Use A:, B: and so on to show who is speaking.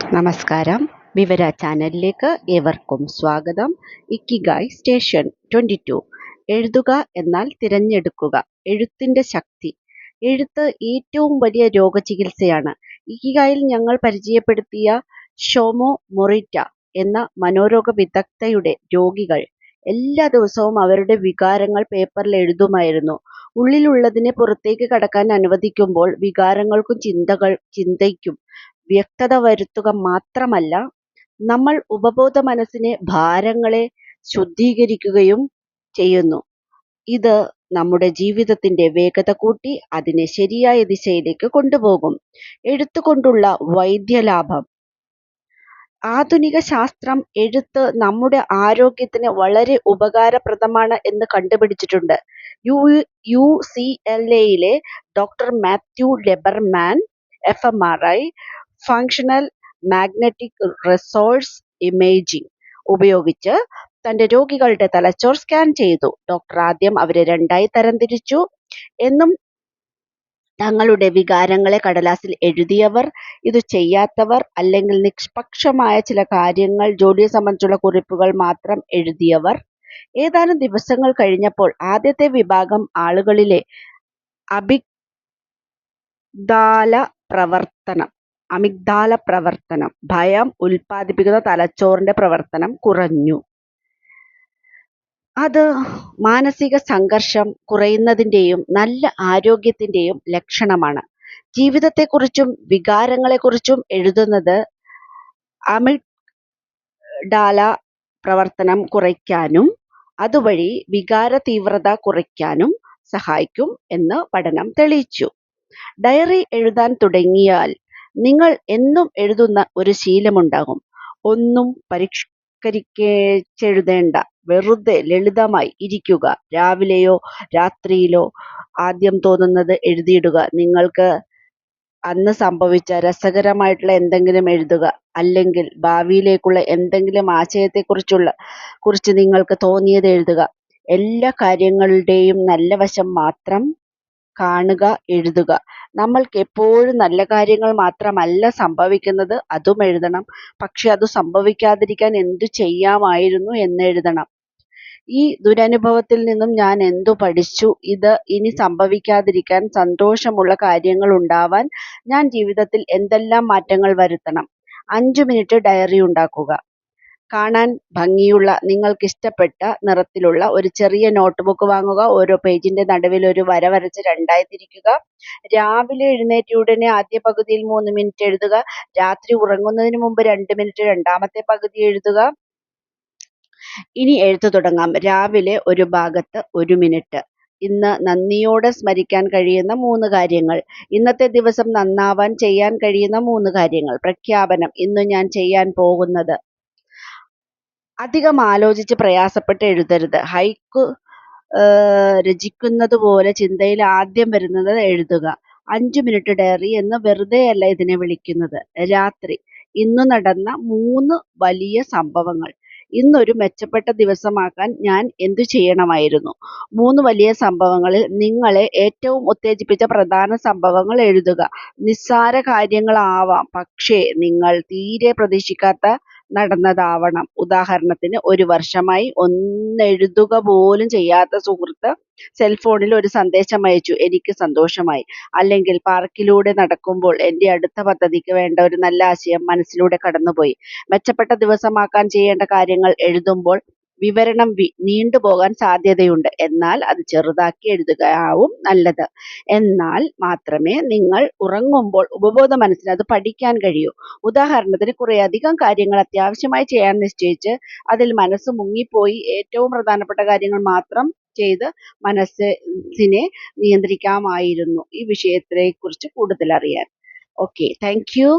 A: നമസ്കാരം. വിവര ചാനലിലേക്ക് ഏവർക്കും സ്വാഗതം. Ikigai station 22. എഴുതുക എന്നാൽ തിരഞ്ഞെടുക്കുക. എഴുത്തിന്റെ ശക്തി. എഴുത്ത് ഏറ്റവും വലിയ രോഗചികിത്സയാണ്. ഇക്കിഗായിൽ ഞങ്ങൾ പരിചയപ്പെടുത്തിയ ഷോമോ മൊറിറ്റ എന്ന മനോരോഗ വിദഗ്ധയുടെ രോഗികൾ എല്ലാ ദിവസവും അവരുടെ വികാരങ്ങൾ പേപ്പറിൽ എഴുതുമായിരുന്നു. ഉള്ളിലുള്ളതിനെ പുറത്തേക്ക് കടക്കാൻ അനുവദിക്കുമ്പോൾ വികാരങ്ങൾക്കും ചിന്തയ്ക്കും വ്യക്തത വരുത്തുക മാത്രമല്ല, നമ്മൾ ഉപബോധ മനസ്സിനെ ഭാരങ്ങളെ ശുദ്ധീകരിക്കുകയും ചെയ്യുന്നു. ഇത് നമ്മുടെ ജീവിതത്തിന്റെ വേഗത കൂട്ടി അതിനെ ശരിയായ ദിശയിലേക്ക് കൊണ്ടുപോകും. എഴുത്തുകൊണ്ടുള്ള വൈദ്യലാഭം. ആധുനിക ശാസ്ത്രം എഴുത്ത് നമ്മുടെ ആരോഗ്യത്തിന് വളരെ ഉപകാരപ്രദമാണ് എന്ന് കണ്ടുപിടിച്ചിട്ടുണ്ട്. UCLAയിലെ doctor Matthew Lieberman FMRI functional magnetic resource imaging ഉപയോഗിച്ച് തന്റെ രോഗികളുടെ തലച്ചോർ സ്കാൻ ചെയ്തു. ഡോക്ടർ ആദ്യം അവരെ രണ്ടായി തരംതിരിച്ചു എന്നും തങ്ങളുടെ വികാരങ്ങളെ കടലാസിൽ എഴുതിയവർ, ഇത് ചെയ്യാത്തവർ, അല്ലെങ്കിൽ നിഷ്പക്ഷമായ ചില കാര്യങ്ങൾ, ജോലിയെ സംബന്ധിച്ചുള്ള കുറിപ്പുകൾ മാത്രം എഴുതിയവർ. ഏതാനും ദിവസങ്ങൾ കഴിഞ്ഞപ്പോൾ ആദ്യത്തെ വിഭാഗം ആളുകളിലെ അമിഗ്ദാല പ്രവർത്തനം, ഭയം ഉൽപ്പാദിപ്പിക്കുന്ന തലച്ചോറിന്റെ പ്രവർത്തനം കുറഞ്ഞു. അത് മാനസിക സംഘർഷം കുറയുന്നതിന്റെയും നല്ല ആരോഗ്യത്തിന്റെയും ലക്ഷണമാണ്. ജീവിതത്തെക്കുറിച്ചും വികാരങ്ങളെക്കുറിച്ചും എഴുതുന്നത് അമിഗ്ഡാല പ്രവർത്തനം കുറയ്ക്കാനും അതുവഴി വികാര തീവ്രത കുറയ്ക്കാനും സഹായിക്കും എന്ന് പഠനം തെളിയിച്ചു. ഡയറി എഴുതാൻ തുടങ്ങിയാൽ നിങ്ങൾ എന്നും എഴുതുന്ന ഒരു ശീലമുണ്ടാകും. ഒന്നും പരിഷ്കരിച്ചെഴുതേണ്ട, വെറുതെ ലളിതമായി ഇരിക്കുക. രാവിലെയോ രാത്രിയിലോ ആദ്യം തോന്നുന്നത് എഴുതിയിടുക. നിങ്ങൾക്ക് അന്ന് സംഭവിച്ച രസകരമായിട്ടുള്ള എന്തെങ്കിലും എഴുതുക, അല്ലെങ്കിൽ ഭാവിയിലേക്കുള്ള എന്തെങ്കിലും ആശയത്തെക്കുറിച്ച് നിങ്ങൾക്ക് തോന്നിയത് എഴുതുക. എല്ലാ കാര്യങ്ങളുടെയും നല്ല വശം മാത്രം കാണുക, എഴുതുക. നമ്മൾക്ക് എപ്പോഴും നല്ല കാര്യങ്ങൾ മാത്രമല്ല സംഭവിക്കുന്നത്, അതും എഴുതണം. പക്ഷെ അത് സംഭവിക്കാതിരിക്കാൻ എന്തു ചെയ്യാമായിരുന്നു എന്നെഴുതണം. ഈ ദുരനുഭവത്തിൽ നിന്നും ഞാൻ എന്തു പഠിച്ചു? ഇത് ഇനി സംഭവിക്കാതിരിക്കാൻ, സന്തോഷമുള്ള കാര്യങ്ങൾ ഉണ്ടാവാൻ ഞാൻ ജീവിതത്തിൽ എന്തെല്ലാം മാറ്റങ്ങൾ വരുത്തണം? 5 മിനിറ്റ് ഡയറി ഉണ്ടാക്കുക. കാണാൻ ഭംഗിയുള്ള, നിങ്ങൾക്കിഷ്ടപ്പെട്ട നിറത്തിലുള്ള ഒരു ചെറിയ നോട്ട്ബുക്ക് വാങ്ങുക. ഓരോ പേജിന്റെ നടുവിൽ ഒരു വര വരച്ച് 2ആയി തിരിക്കുക. രാവിലെ എഴുന്നേറ്റയുടനെ ആദ്യ പകുതിയിൽ 3 മിനിറ്റ് എഴുതുക. രാത്രി ഉറങ്ങുന്നതിന് മുമ്പ് 2 മിനിറ്റ് രണ്ടാമത്തെ പകുതി എഴുതുക. ഇനി എഴുത്തു തുടങ്ങാം. രാവിലെ ഒരു ഭാഗത്ത് 1 മിനിറ്റ്. ഇന്ന് നന്ദിയോടെ സ്മരിക്കാൻ കഴിയുന്ന 3 കാര്യങ്ങൾ. ഇന്നത്തെ ദിവസം നന്നാവാൻ ചെയ്യാൻ കഴിയുന്ന 3 കാര്യങ്ങൾ. പ്രഖ്യാപനം: ഇന്ന് ഞാൻ ചെയ്യാൻ പോകുന്നത്. അധികം ആലോചിച്ച് പ്രയാസപ്പെട്ട് എഴുതരുത്. ഹൈക്കു രചിക്കുന്നത് പോലെ ചിന്തയിൽ ആദ്യം വരുന്നത് എഴുതുക. 5 മിനിറ്റ് ഡയറി എന്ന് വെറുതെയല്ല ഇതിനെ വിളിക്കുന്നത്. രാത്രി: ഇന്നു നടന്ന 3 വലിയ സംഭവങ്ങൾ. ഇന്നൊരു മെച്ചപ്പെട്ട ദിവസമാക്കാൻ ഞാൻ എന്തു ചെയ്യണമായിരുന്നു? 3 വലിയ സംഭവങ്ങളിൽ നിങ്ങളെ ഏറ്റവും ഉത്തേജിപ്പിച്ച പ്രധാന സംഭവങ്ങൾ എഴുതുക. നിസ്സാര കാര്യങ്ങളാവാം, പക്ഷേ നിങ്ങൾ തീരെ പ്രതീക്ഷിക്കാത്ത നടന്നതാവണം. ഉദാഹരണത്തിന്, 1 വർഷമായി ഒന്നെഴുതുക പോലും ചെയ്യാത്ത സുഹൃത്ത് സെൽഫോണിൽ ഒരു സന്ദേശം അയച്ചു, എനിക്ക് സന്തോഷമായി. അല്ലെങ്കിൽ പാർക്കിലൂടെ നടക്കുമ്പോൾ എന്റെ അടുത്ത പദ്ധതിക്ക് വേണ്ട ഒരു നല്ല ആശയം മനസ്സിലൂടെ കടന്നുപോയി. മെച്ചപ്പെട്ട ദിവസമാക്കാൻ ചെയ്യേണ്ട കാര്യങ്ങൾ എഴുതുമ്പോൾ വിവരണം നീണ്ടുപോകാൻ സാധ്യതയുണ്ട്. എന്നാൽ അത് ചെറുതാക്കി എഴുതുകയാവും നല്ലത്. എന്നാൽ മാത്രമേ നിങ്ങൾ ഉറങ്ങുമ്പോൾ ഉപബോധ മനസ്സിന് അത് പഠിക്കാൻ കഴിയൂ. ഉദാഹരണത്തിന്, കുറേയധികം കാര്യങ്ങൾ അത്യാവശ്യമായി ചെയ്യാൻ നിശ്ചയിച്ച് അതിൽ മനസ്സ് മുങ്ങിപ്പോയി ഏറ്റവും പ്രധാനപ്പെട്ട കാര്യങ്ങൾ മാത്രം ചെയ്ത് മനസ്സിനെ നിയന്ത്രിക്കാമായിരുന്നു. ഈ വിഷയത്തെക്കുറിച്ച് കൂടുതൽ അറിയാൻ. Okay, thank you.